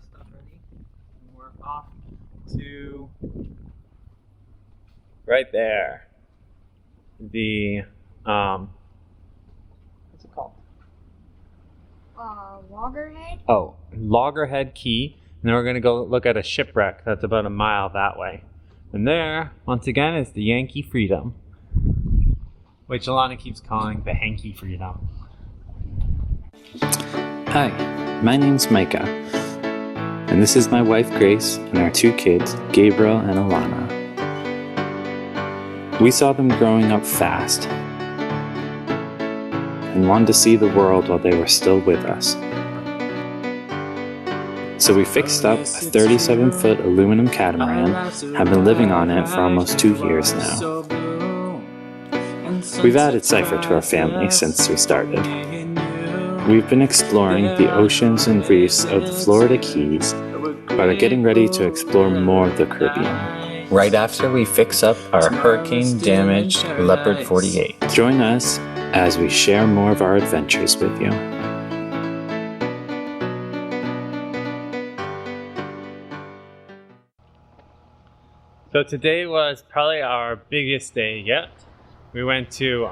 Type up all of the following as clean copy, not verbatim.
our stuff ready. And we're off to right there. The what's it called? Loggerhead? Oh, Loggerhead Key. And then we're gonna go look at a shipwreck that's about a mile that way. And there, once again, is the Yankee Freedom, which Alana keeps calling the Hanky Freedom. Hi, my name's Micah, and this is my wife Grace and our two kids, Gabriel and Alana. We saw them growing up fast and wanted to see the world while they were still with us. So we fixed up a 37-foot aluminum catamaran, have been living on it for almost 2 years now. We've added Cypher to our family since we started. We've been exploring the oceans and reefs of the Florida Keys, but are getting ready to explore more of the Caribbean. Right after we fix up our hurricane-damaged Leopard 48. Join us as we share more of our adventures with you. So today was probably our biggest day yet. We went to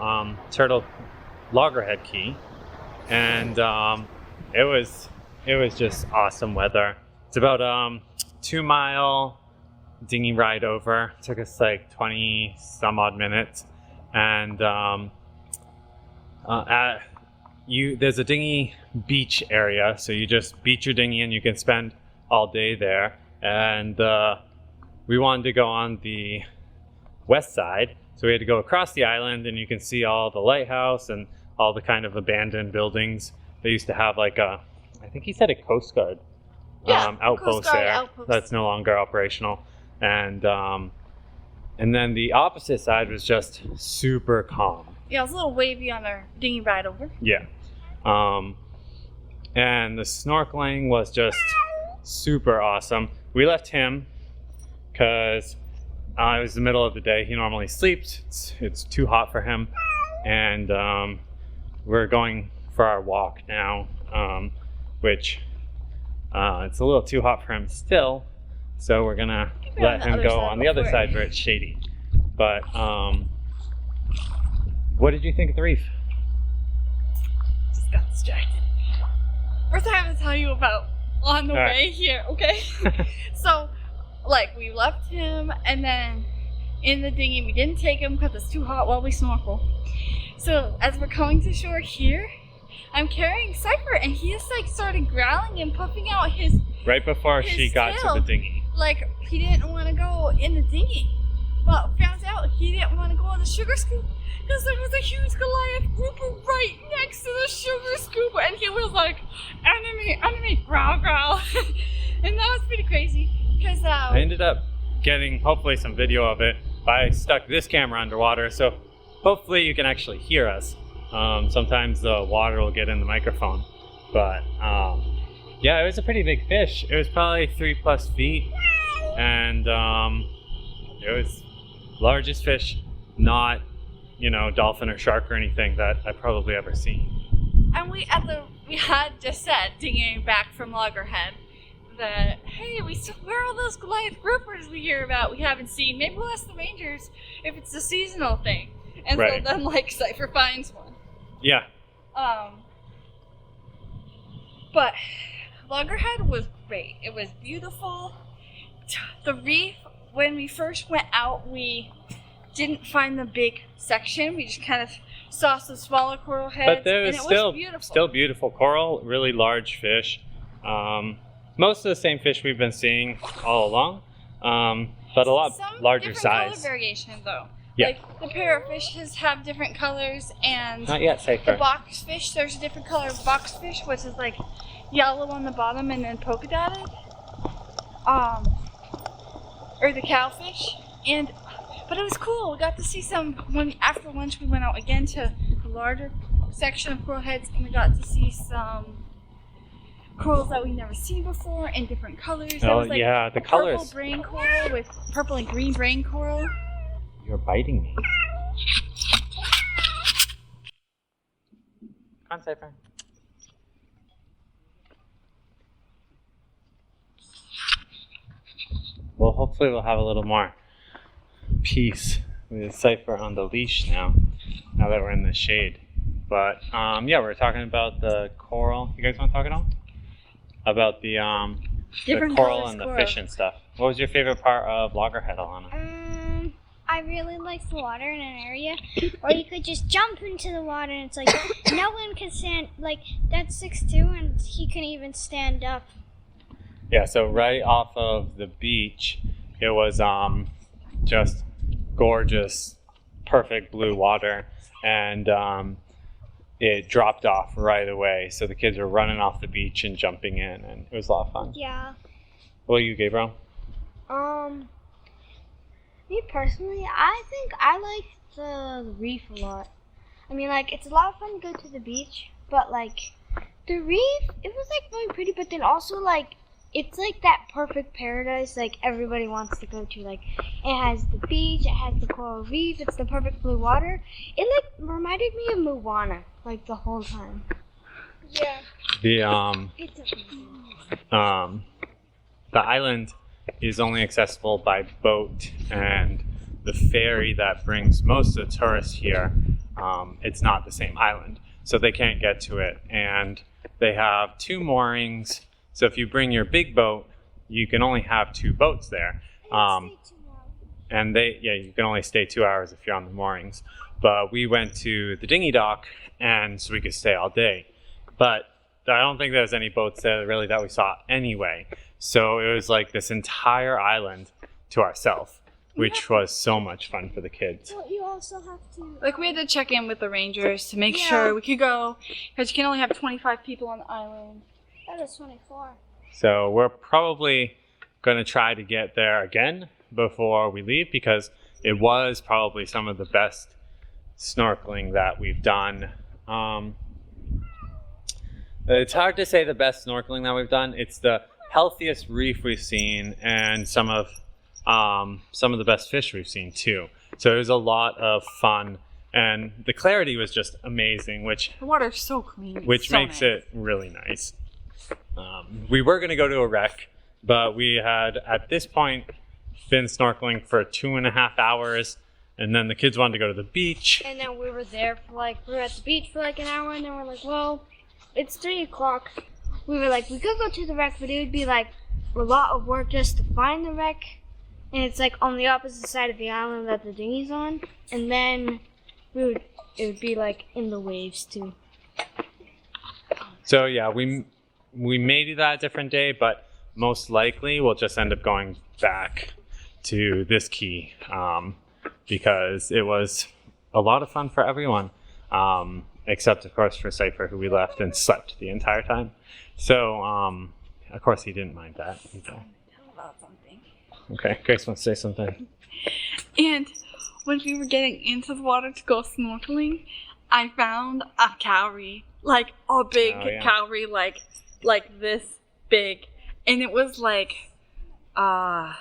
Loggerhead Key, and it was just awesome weather. It's about 2-mile dinghy ride over. It took us like 20 some odd minutes, and there's a dinghy beach area, so you just beach your dinghy and you can spend all day there. And we wanted to go on the west side, so we had to go across the island, and you can see all the lighthouse and all the kind of abandoned buildings. They used to have like I think he said a Coast Guard outpost Coast Guard there. outpost. That's no longer operational. And then the opposite side was just super calm. Yeah, it was a little wavy on our dinghy ride over. Yeah. And the snorkeling was just super awesome. We left him because it was the middle of the day. He normally sleeps. It's too hot for him. And we're going for our walk now, which it's a little too hot for him still. So we're gonna let him go on the other side where it's shady. But what did you think of the reef? Just got distracted. First I have to tell you about on the way here, okay? So, like, we left him, and then in the dinghy, we didn't take him because it's too hot while we snorkel. So, as we're coming to shore here, I'm carrying Cypher, and he just like started growling and puffing out his right before she got tail. to the dinghy. Like, he didn't want to go in the dinghy. Well, found out he didn't want to go on the sugar scoop because there was a huge Goliath grouper right next to the sugar scoop, and he was like, enemy, growl, growl. And that was pretty crazy because I ended up getting hopefully some video of it, but I stuck this camera underwater, so hopefully you can actually hear us. Sometimes the water will get in the microphone, but yeah, it was a pretty big fish. It was probably 3+ feet, and it was largest fish, not, dolphin or shark or anything that I've probably ever seen. And we had just said, dinghying back from Loggerhead, that, hey, where are all those Goliath groupers we hear about we haven't seen? Maybe we'll ask the rangers if it's a seasonal thing. And right. So then, like, Cypher finds one. Yeah. But Loggerhead was great. It was beautiful. The reef, when we first went out, we didn't find the big section. We just kind of saw some smaller coral heads. But there was still beautiful coral, really large fish. Most of the same fish we've been seeing all along, but a lot larger size. Some different color variation, though. Yeah. Like, the parrotfishes have different colors, and not yet, Cypher. The boxfish, there's a different color of boxfish, which is like yellow on the bottom and then polka dotted. Or the cowfish. But it was cool. We got to see after lunch we went out again to a larger section of coral heads, and we got to see some corals that we've never seen before in different colors. Oh, was, like, yeah, the colors. Purple brain coral with purple and green brain coral. You're biting me. Come on, Cypher. hopefully we'll have a little more peace with Cypher on the leash now that we're in the shade. But yeah, we're talking about the coral. You guys want to talk at all? About the coral and the fish and stuff. What was your favorite part of Loggerhead, Alana? I really like the water in an area where you could just jump into the water and it's like no one can stand, like that's 6'2" and he couldn't even stand up. Yeah, so right off of the beach, it was just gorgeous, perfect blue water, and it dropped off right away. So the kids were running off the beach and jumping in, and it was a lot of fun. Yeah. What about you, Gabriel? Me personally, I think I like the reef a lot. I mean, like, it's a lot of fun to go to the beach, but, like, the reef, it was, like, really pretty, but then also, like, it's, like, that perfect paradise, like, everybody wants to go to. Like, it has the beach, it has the coral reef, it's the perfect blue water. It, like, reminded me of Moana, like, the whole time. Yeah. The island is only accessible by boat, and the ferry that brings most of the tourists here, it's not the same island, so they can't get to it. And they have 2 moorings, so if you bring your big boat, you can only have 2 boats there. And you can only stay 2 hours if you're on the moorings. But we went to the dinghy dock, and so we could stay all day. But I don't think there's any boats there really that we saw anyway. So it was like this entire island to ourselves, which was so much fun for the kids. Well, you also have to... Like, we had to check in with the rangers to make sure we could go, because you can only have 25 people on the island. That is 24. So we're probably going to try to get there again before we leave, because it was probably some of the best snorkeling that we've done. It's hard to say the best snorkeling that we've done. It's the healthiest reef we've seen, and some of the best fish we've seen too. So it was a lot of fun, and the clarity was just amazing, which The water's so clean. which so makes nice. it really nice. We were going to go to a wreck, but we had at this point been snorkeling for 2.5 hours, and then the kids wanted to go to the beach. And then we were there for, like, we were at the beach for, like, an hour, and then we're like, well, it's 3 o'clock. We were like, we could go to the wreck, but it would be, like, a lot of work just to find the wreck. And it's, like, on the opposite side of the island that the dinghy's on. And then it would be, like, in the waves, too. So yeah, we may do that a different day, but most likely we'll just end up going back to this key, because it was a lot of fun for everyone, except of course for Cypher, who we left and slept the entire time. So of course he didn't mind that either. Tell about something. Okay, Grace wants to say something. And when we were getting into the water to go snorkeling, I found a cowrie, like a big cowrie, like this big, and it was like a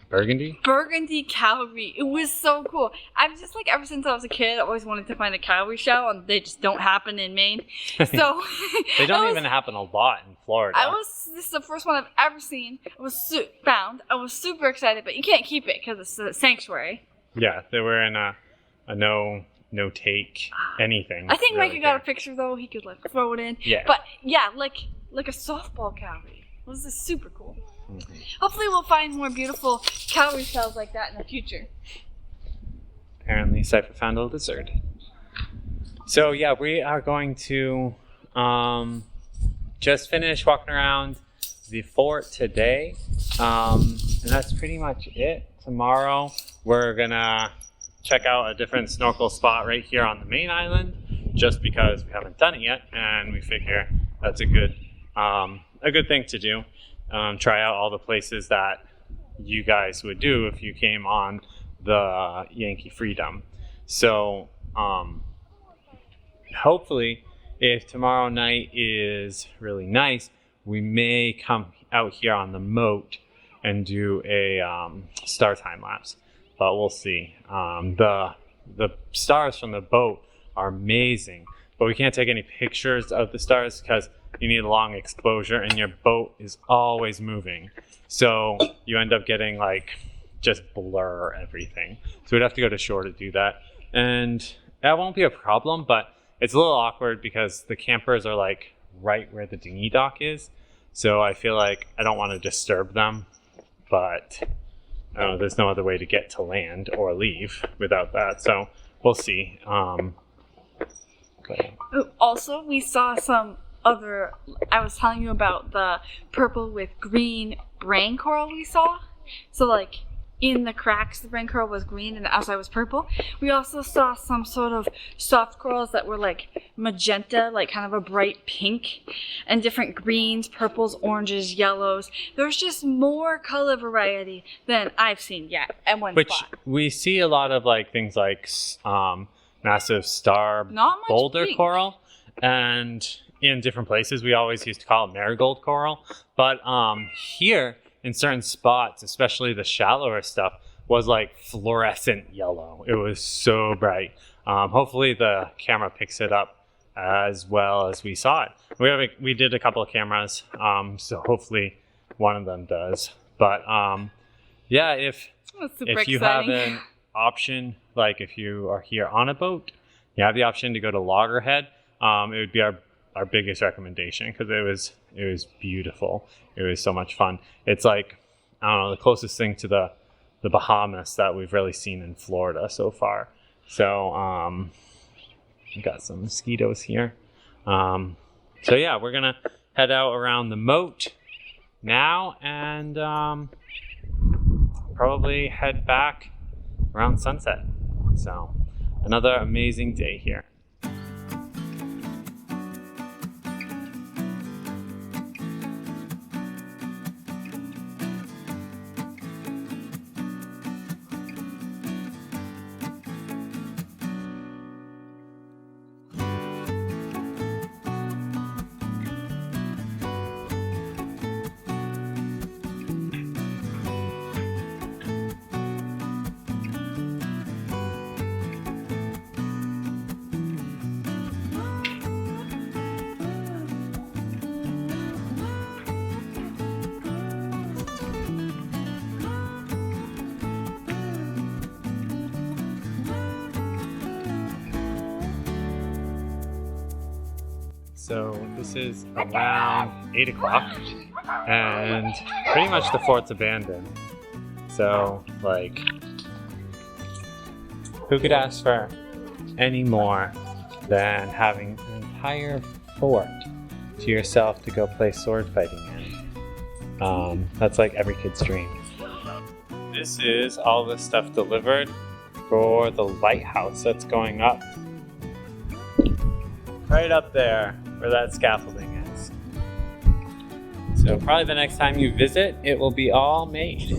burgundy cowrie. It was so cool. I've just like, ever since I was a kid, I always wanted to find a cowrie shell, and they just don't happen in Maine. So They don't even happen a lot in Florida. this is the first one I've ever seen. I was super excited, but you can't keep it because it's a sanctuary. Yeah, they were in a no take anything. I think really Micah got a there. picture though. He could like throw it in. Yeah. But yeah, like a softball cowrie. This is super cool. Mm-hmm. Hopefully we'll find more beautiful cowrie shells like that in the future. Apparently Cypher found a lizard. So yeah, we are going to just finish walking around the fort today. And that's pretty much it. Tomorrow we're gonna check out a different snorkel spot right here on the main island, just because we haven't done it yet, and we figure that's a good thing to do. Try out all the places that you guys would do if you came on the Yankee Freedom. So hopefully, if tomorrow night is really nice, we may come out here on the moat and do a star time lapse. But we'll see. The stars from the boat are amazing, but we can't take any pictures of the stars because you need a long exposure, and your boat is always moving. So you end up getting like just blur everything. So we'd have to go to shore to do that. And that won't be a problem, but it's a little awkward because the campers are like right where the dinghy dock is. So I feel like I don't want to disturb them, but there's no other way to get to land or leave without that. So we'll see. Also, we saw some other, I was telling you about the purple with green brain coral we saw. So like in the cracks, the brain coral was green and the outside was purple. We also saw some sort of soft corals that were like magenta, like kind of a bright pink, and different greens, purples, oranges, yellows. There's just more color variety than I've seen yet at one spot. Which we see a lot of like things like massive star boulder pink. Coral, and in different places we always used to call it marigold coral. But here, in certain spots, especially the shallower stuff, was like fluorescent yellow. It was so bright. Hopefully the camera picks it up as well as we saw it. We did a couple of cameras, so hopefully one of them does. But yeah, if you have an option, like if you are here on a boat, you have the option to go to Loggerhead. It would be our biggest recommendation because it was beautiful. It was so much fun. It's like, I don't know, the closest thing to the Bahamas that we've really seen in Florida so far. So we got some mosquitoes here. So yeah, we're gonna head out around the moat now and probably head back around sunset. So another amazing day here. So this is around 8 o'clock and pretty much the fort's abandoned. So like, who could ask for any more than having an entire fort to yourself to go play sword fighting in? That's like every kid's dream. This is all the stuff delivered for the lighthouse that's going up. Right up there where that scaffolding is. So probably the next time you visit, it will be all made.